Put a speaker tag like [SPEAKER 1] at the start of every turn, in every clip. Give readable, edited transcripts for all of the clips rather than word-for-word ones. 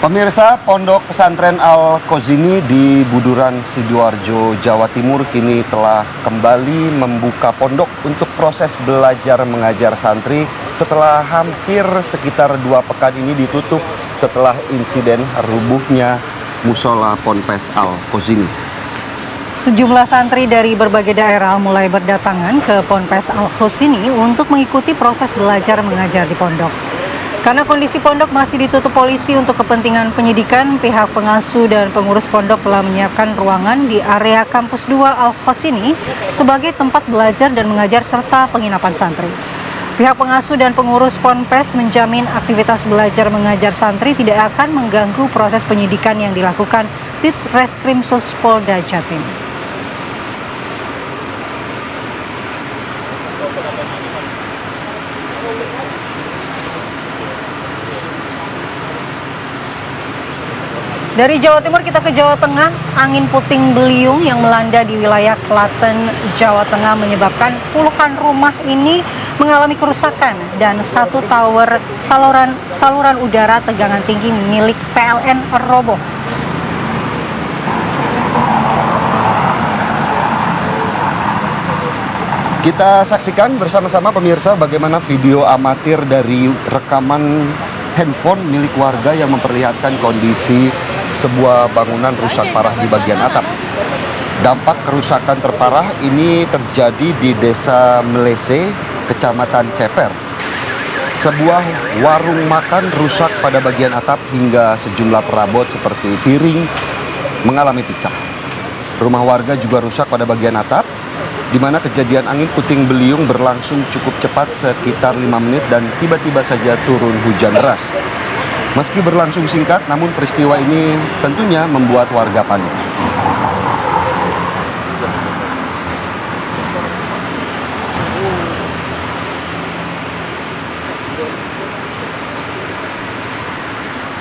[SPEAKER 1] Pemirsa, Pondok Pesantren Al-Khozini di Buduran, Sidoarjo, Jawa Timur kini telah kembali membuka pondok untuk proses belajar mengajar santri setelah hampir sekitar 2 pekan ini ditutup setelah insiden rubuhnya musola Ponpes Al-Khozini.
[SPEAKER 2] Sejumlah santri dari berbagai daerah mulai berdatangan ke Ponpes Al-Khozini untuk mengikuti proses belajar mengajar di pondok. Karena kondisi pondok masih ditutup polisi untuk kepentingan penyidikan, pihak pengasuh dan pengurus pondok telah menyiapkan ruangan di area kampus 2 Al-Khozini sebagai tempat belajar dan mengajar serta penginapan santri. Pihak pengasuh dan pengurus Ponpes menjamin aktivitas belajar mengajar santri tidak akan mengganggu proses penyidikan yang dilakukan di Reskrimsus Polda Jatim. Dari Jawa Timur kita ke Jawa Tengah, angin puting beliung yang melanda di wilayah Klaten, Jawa Tengah menyebabkan puluhan rumah ini mengalami kerusakan dan satu tower saluran udara tegangan tinggi milik PLN roboh.
[SPEAKER 1] Kita saksikan bersama-sama pemirsa bagaimana video amatir dari rekaman handphone milik warga yang memperlihatkan kondisi sebuah bangunan rusak parah di bagian atap. Dampak kerusakan terparah ini terjadi di Desa Melese, Kecamatan Ceper. Sebuah warung makan rusak pada bagian atap hingga sejumlah perabot seperti piring mengalami pecah. Rumah warga juga rusak pada bagian atap, di mana kejadian angin puting beliung berlangsung cukup cepat sekitar 5 menit dan tiba-tiba saja turun hujan deras. Meski berlangsung singkat, namun peristiwa ini tentunya membuat warga panik.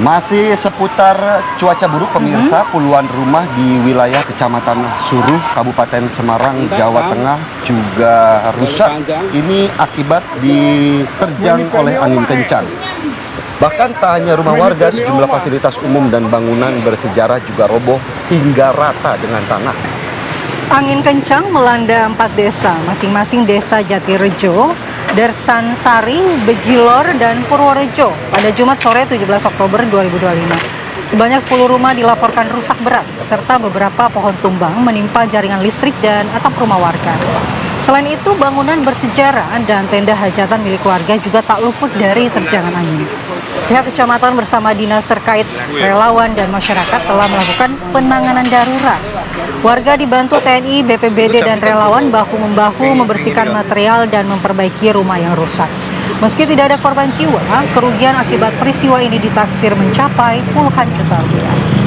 [SPEAKER 1] Masih seputar cuaca buruk pemirsa, puluhan rumah di wilayah Kecamatan Suruh, Kabupaten Semarang, Jawa Tengah juga rusak. Ini akibat diterjang oleh angin kencang. Bahkan tak hanya rumah warga, sejumlah fasilitas umum dan bangunan bersejarah juga roboh hingga rata dengan tanah.
[SPEAKER 2] Angin kencang melanda 4 desa, masing-masing desa Jatirejo, Dersan Sari, Bejilor, dan Purworejo pada Jumat sore 17 Oktober 2025. Sebanyak 10 rumah dilaporkan rusak berat, serta beberapa pohon tumbang menimpa jaringan listrik dan atap rumah warga. Selain itu, bangunan bersejarah dan tenda hajatan milik warga juga tak luput dari terjangan angin. Pihak kecamatan bersama dinas terkait, relawan, dan masyarakat telah melakukan penanganan darurat. Warga dibantu TNI, BPBD, dan relawan bahu-membahu membersihkan material dan memperbaiki rumah yang rusak. Meski tidak ada korban jiwa, kerugian akibat peristiwa ini ditaksir mencapai puluhan juta rupiah.